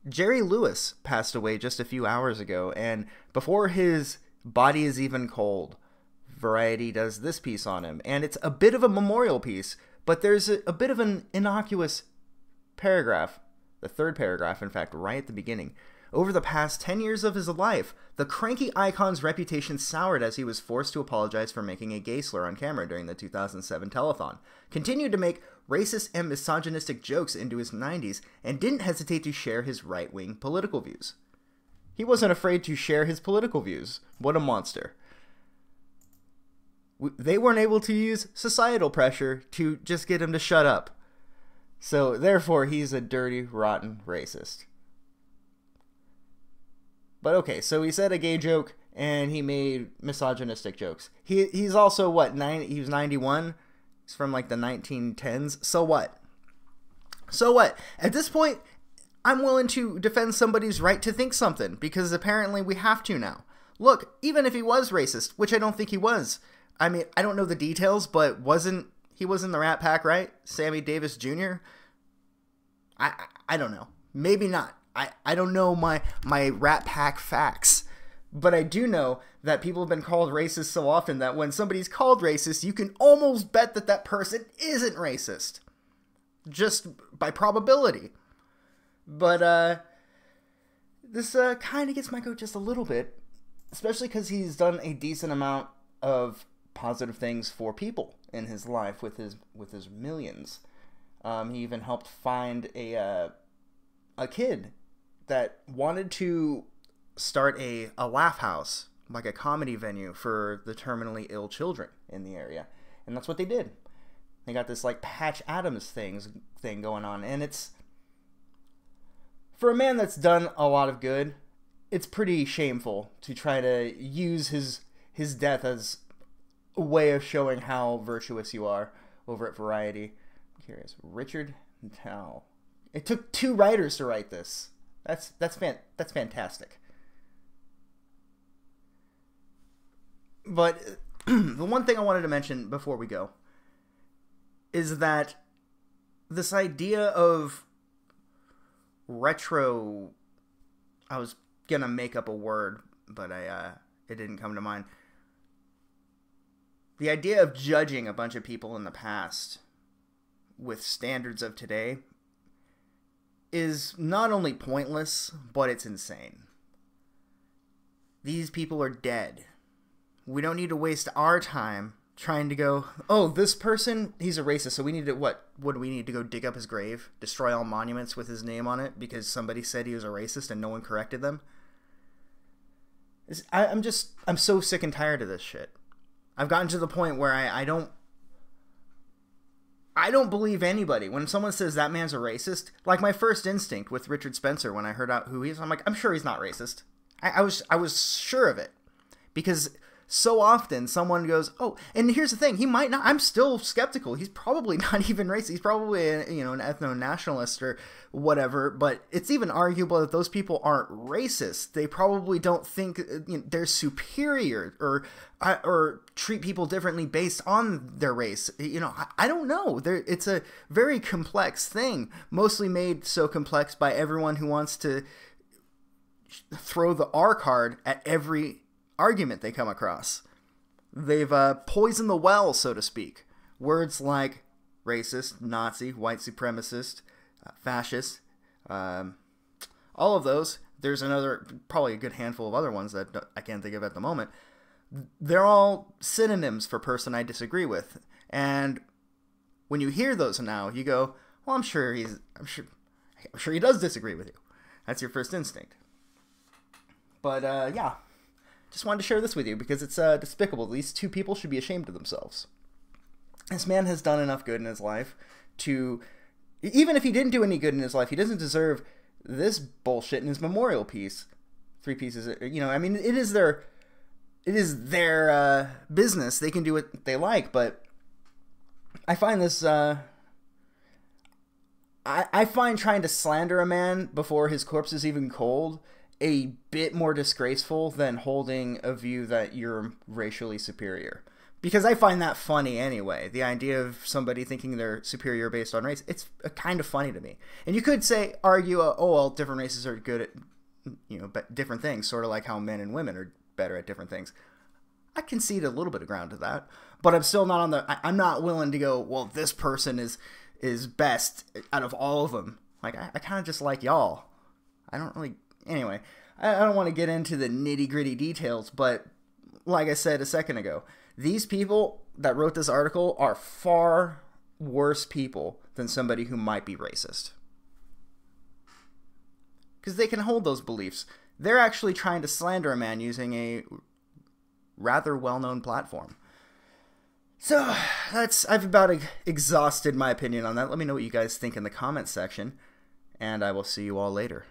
Jerry Lewis passed away just a few hours ago, and before his body is even cold, Variety does this piece on him. And it's a bit of a memorial piece, but there's a bit of an innocuous paragraph, the third paragraph, in fact, right at the beginning. Over the past 10 years of his life, the cranky icon's reputation soured as he was forced to apologize for making a gay slur on camera during the 2007 telethon, continued to make racist and misogynistic jokes into his 90s, and didn't hesitate to share his right-wing political views. He wasn't afraid to share his political views. What a monster. They weren't able to use societal pressure to just get him to shut up. So, therefore, he's a dirty, rotten racist. But okay, so he said a gay joke, and he made misogynistic jokes. He's also, what, he was 91? He's from, like, the 1910s. So what? So what? At this point, I'm willing to defend somebody's right to think something, because apparently we have to now. Look, even if he was racist, which I don't think he was. I mean, I don't know the details, but he was in the Rat Pack, right? Sammy Davis Jr.? I don't know. Maybe not. I don't know my Rat Pack facts, but I do know that people have been called racist so often that when somebody's called racist, you can almost bet that that person isn't racist, just by probability. But this kind of gets my goat just a little bit, especially because he's done a decent amount of positive things for people in his life with his millions. He even helped find a kid that wanted to start a laugh house, like a comedy venue for the terminally ill children in the area. And that's what they did. They got this like Patch Adams thing going on. And it's, for a man that's done a lot of good, it's pretty shameful to try to use his death as a way of showing how virtuous you are over at Variety. I'm curious. Richard Towell. It took 2 writers to write this. That's fantastic. But the one thing I wanted to mention before we go is that this idea of retro, I was gonna make up a word, but it didn't come to mind. The idea of judging a bunch of people in the past with standards of today is not only pointless, but it's insane. These people are dead. We don't need to waste our time trying to go, oh, this person, he's a racist, so we need to, what do we need to go dig up his grave? Destroy all monuments with his name on it because somebody said he was a racist and no one corrected them? I'm so sick and tired of this shit. I've gotten to the point where I don't believe anybody. When someone says that man's a racist, like my first instinct with Richard Spencer when I heard out who he is, I'm like, I'm sure he's not racist. I was sure of it. Because so often someone goes, oh, and here's the thing, he might not, I'm still skeptical. He's probably not even racist. He's probably an ethno-nationalist or whatever, but it's even arguable that those people aren't racist. They probably don't think they're superior or treat people differently based on their race. I don't know. It's a very complex thing, mostly made so complex by everyone who wants to throw the R card at every argument they come across. They've poisoned the well, so to speak. Words like racist, Nazi, white supremacist, fascist, all of those. There's probably a good handful of other ones that I can't think of at the moment. They're all synonyms for person I disagree with. And when you hear those now, you go, well, I'm sure he does disagree with you. That's your first instinct. But yeah. Just wanted to share this with you because it's despicable. These 2 people should be ashamed of themselves. This man has done enough good in his life to, even if he didn't do any good in his life, he doesn't deserve this bullshit in his memorial piece. 3 pieces, I mean, it is their business. They can do what they like, but I find this, I find trying to slander a man before his corpse is even cold a bit more disgraceful than holding a view that you're racially superior. Because I find that funny anyway. The idea of somebody thinking they're superior based on race, it's kind of funny to me. And you could argue, oh, well, different races are good at, but different things, sort of like how men and women are better at different things. I concede a little bit of ground to that, but I'm still not I'm not willing to go, well, this person is best out of all of them. Like, I kind of just like y'all. I don't really, anyway, I don't want to get into the nitty gritty details, but like I said a second ago, these people that wrote this article are far worse people than somebody who might be racist. Because they can hold those beliefs. They're actually trying to slander a man using a rather well-known platform. So, I've about exhausted my opinion on that. Let me know what you guys think in the comments section, and I will see you all later.